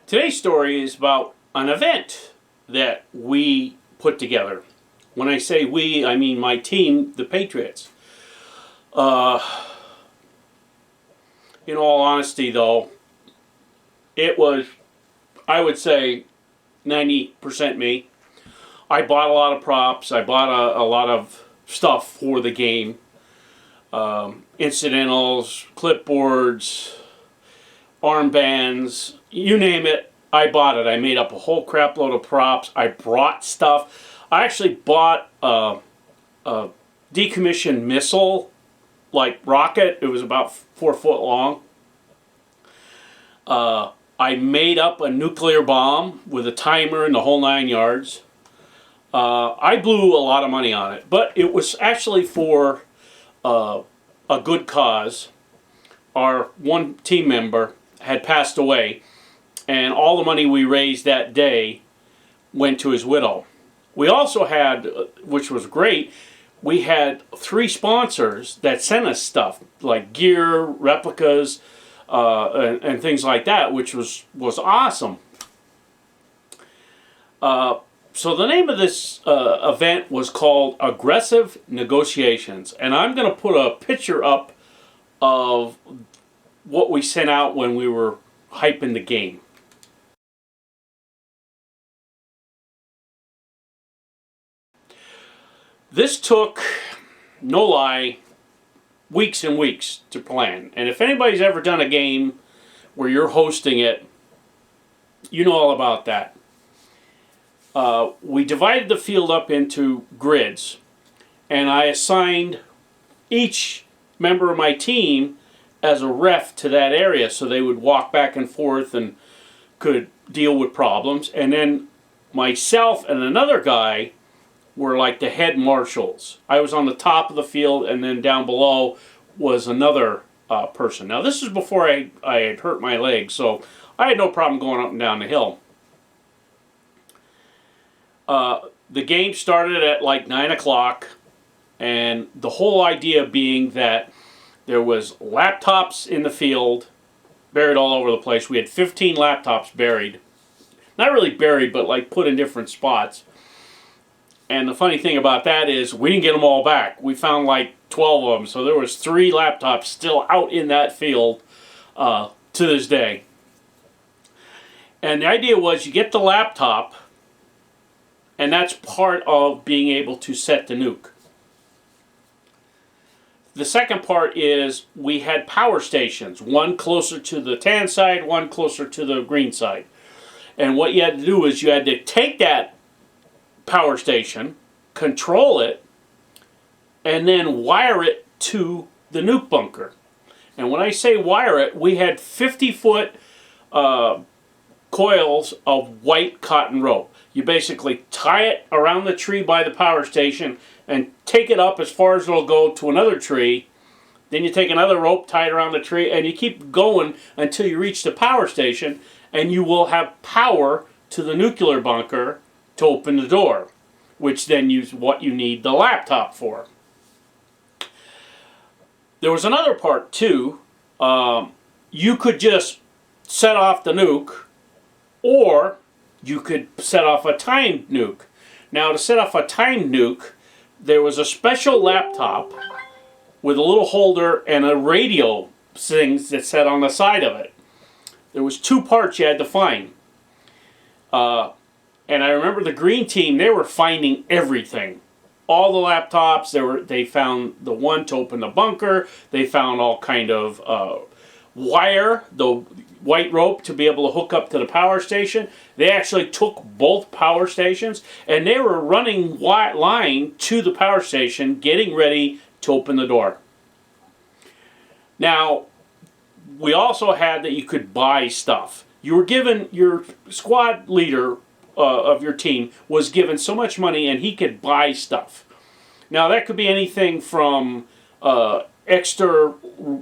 Today's story is about an event that we put together. When I say we, I mean my team, the Patriots. In all honesty though, it was, I would say, 90% me. I bought a lot of props. I bought a lot of stuff for the game. Incidentals, clipboards, armbands, you name it, I bought it. I made up a whole crap load of props. I brought stuff. I actually bought a decommissioned missile, like rocket. It was about 4 foot long. I made up a nuclear bomb with a timer and the whole 9 yards. I blew a lot of money on it, but it was actually for a good cause. Our one team member had passed away, and all the money we raised that day went to his widow. We also had, which was great, we had 3 sponsors that sent us stuff like gear, replicas, and things like that, which was awesome. So the name of this event was called Aggressive Negotiations, and I'm going to put a picture up of what we sent out when we were hyping the game. This took, no lie, weeks and weeks to plan. And if anybody's ever done a game where you're hosting it, you know all about that. We divided the field up into grids, and I assigned each member of my team as a ref to that area, so they would walk back and forth and could deal with problems. And then myself and another guy were like the head marshals. I was on the top of the field, and then down below was another person. Now this is before I had hurt my leg, so I had no problem going up and down the hill. The game started at like 9 o'clock, and the whole idea being that there was laptops in the field, buried all over the place. We had 15 laptops buried. Not really buried, but like put in different spots. And the funny thing about that is we didn't get them all back. We found like 12 of them. So there was 3 laptops still out in that field to this day. And the idea was you get the laptop, and that's part of being able to set the nuke. The second part is we had power stations, one closer to the tan side, one closer to the green side. And what you had to do is you had to take that power station, control it, and then wire it to the nuke bunker. And when I say wire it, we had 50-foot coils of white cotton rope. You basically tie it around the tree by the power station and take it up as far as it'll go to another tree. Then you take another rope, tie it around the tree, and you keep going until you reach the power station, and you will have power to the nuclear bunker to open the door, which then is what you need the laptop for. There was another part too. You could just set off the nuke, or you could set off a timed nuke. Now, to set off a timed nuke, there was a special laptop with a little holder and a radio things that sat on the side of it. There was 2 parts you had to find. And I remember the green team, they were finding everything. All the laptops, they found the one to open the bunker. They found all kind of wire, the white rope to be able to hook up to the power station. They actually took both power stations, and they were running line to the power station, getting ready to open the door. Now, we also had that you could buy stuff. You were given, your squad leader of your team was given so much money, and he could buy stuff. Now, that could be anything from extra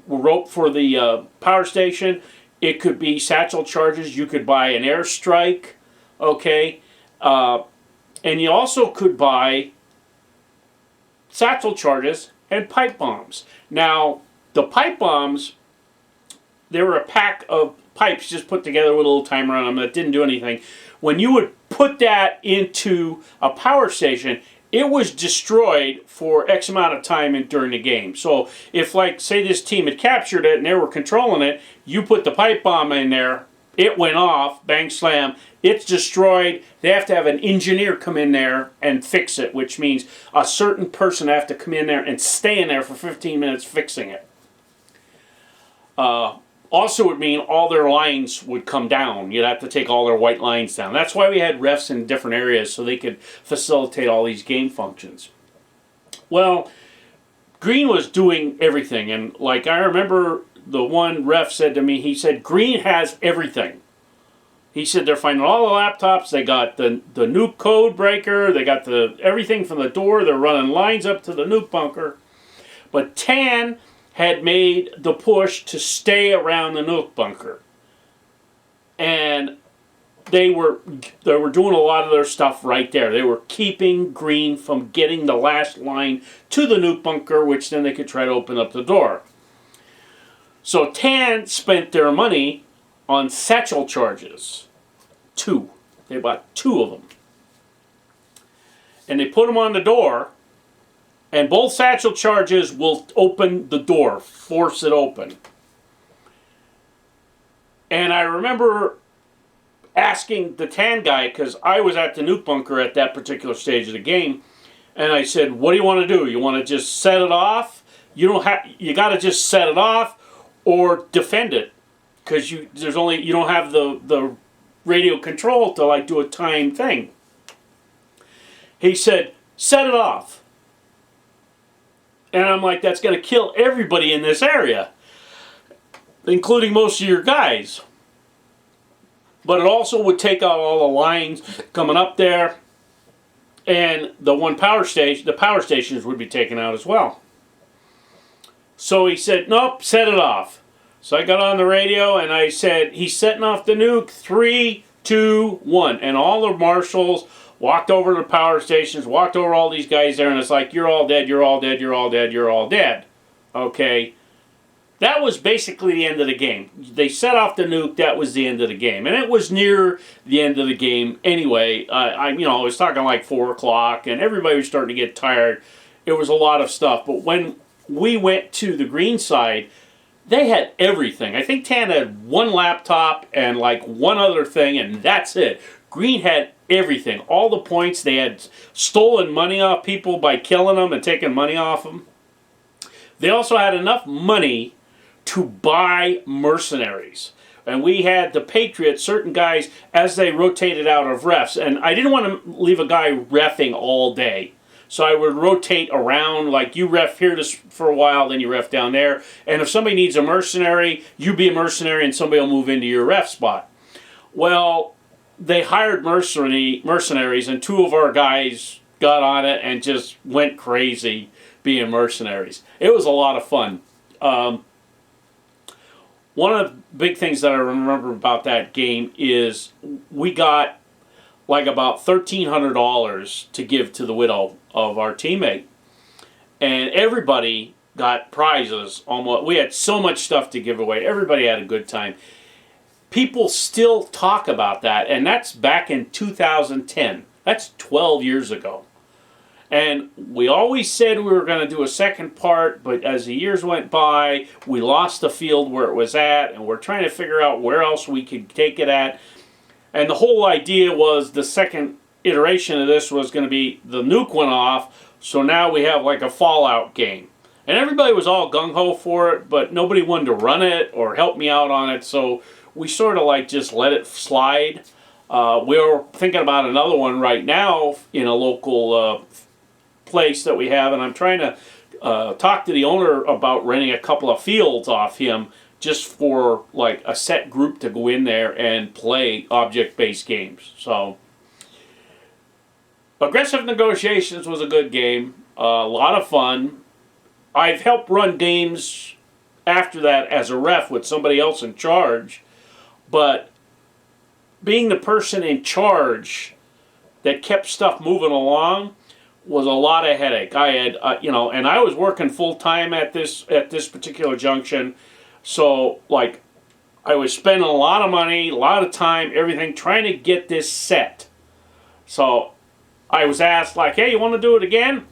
rope for the power station. It could be satchel charges. You could buy an airstrike, okay? And you also could buy satchel charges and pipe bombs. Now, the pipe bombs, they were a pack of pipes just put together with a little timer on them that didn't do anything. When you would put that into a power station, it was destroyed for X amount of time during the game. So if, like, say this team had captured it and they were controlling it, you put the pipe bomb in there, it went off, bang slam, it's destroyed. They have to have an engineer come in there and fix it, which means a certain person have to come in there and stay in there for 15 minutes fixing it. Also would mean all their lines would come down. You'd have to take all their white lines down. That's why we had refs in different areas, so they could facilitate all these game functions. Well, Green was doing everything, and like I remember the one ref said to me, he said, Green has everything. He said they're finding all the laptops, they got the nuke code breaker, they got everything from the door, they're running lines up to the nuke bunker. But Tan had made the push to stay around the nuke bunker. And they were doing a lot of their stuff right there. They were keeping Green from getting the last line to the nuke bunker, which then they could try to open up the door. So Tan spent their money on satchel charges. 2. They bought 2 of them. And they put them on the door. And both satchel charges will open the door, force it open. And I remember asking the Tan guy, because I was at the nuke bunker at that particular stage of the game, and I said, what do you want to do? You want to just set it off? You got to just set it off or defend it, because you don't have the radio control to like do a timed thing. He said, set it off. And I'm like, that's going to kill everybody in this area, including most of your guys. But it also would take out all the lines coming up there, and the power stations would be taken out as well. So he said, nope, set it off. So I got on the radio and I said, he's setting off the nuke, 3, 2, 1. And all the marshals walked over to the power stations, walked over all these guys there, and it's like, you're all dead, you're all dead, you're all dead, you're all dead. Okay? That was basically the end of the game. They set off the nuke, that was the end of the game. And it was near the end of the game anyway. I was talking like 4 o'clock, and everybody was starting to get tired. It was a lot of stuff. But when we went to the Green side, they had everything. I think Tan had 1 laptop and like 1 other thing, and that's it. Green had everything. All the points. They had stolen money off people by killing them and taking money off them. They also had enough money to buy mercenaries. And we had the Patriots, certain guys, as they rotated out of refs. And I didn't want to leave a guy reffing all day. So I would rotate around, like you ref here for a while, then you ref down there. And if somebody needs a mercenary, you be a mercenary and somebody will move into your ref spot. Well, they hired mercenaries, and 2 of our guys got on it and just went crazy being mercenaries. It was a lot of fun. One of the big things that I remember about that game is we got like about $1,300 to give to the widow of our teammate. And everybody got prizes. We had so much stuff to give away. Everybody had a good time. People still talk about that, and that's back in 2010. That's 12 years ago. And we always said we were going to do a second part, but as the years went by, we lost the field where it was at, and we're trying to figure out where else we could take it at. And the whole idea was the second iteration of this was going to be the nuke went off, so now we have like a Fallout game. And everybody was all gung-ho for it, but nobody wanted to run it or help me out on it, so we sort of like just let it slide. We're thinking about another one right now in a local place that we have, and I'm trying to talk to the owner about renting a couple of fields off him just for like a set group to go in there and play object-based games. So, Aggressive Negotiations was a good game, a lot of fun. I've helped run games after that as a ref with somebody else in charge, but being the person in charge that kept stuff moving along was a lot of headache. I had, and I was working full time at this particular junction, so like I was spending a lot of money, a lot of time, everything, trying to get this set. So I was asked, like, hey, you want to do it again?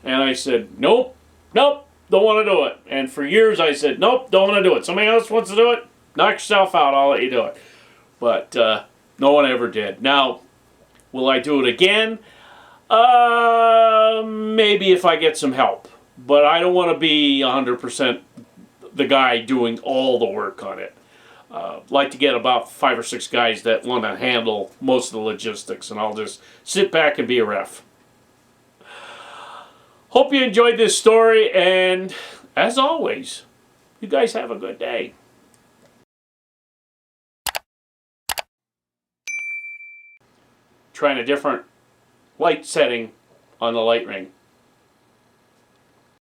And I said, nope, nope, don't want to do it. And for years I said, nope, don't want to do it. Somebody else wants to do it? Knock yourself out, I'll let you do it. But no one ever did. Now, will I do it again? Maybe if I get some help. But I don't want to be 100% the guy doing all the work on it. Like to get about 5 or 6 guys that want to handle most of the logistics, and I'll just sit back and be a ref. Hope you enjoyed this story, and as always, you guys have a good day. Trying a different light setting on the light ring.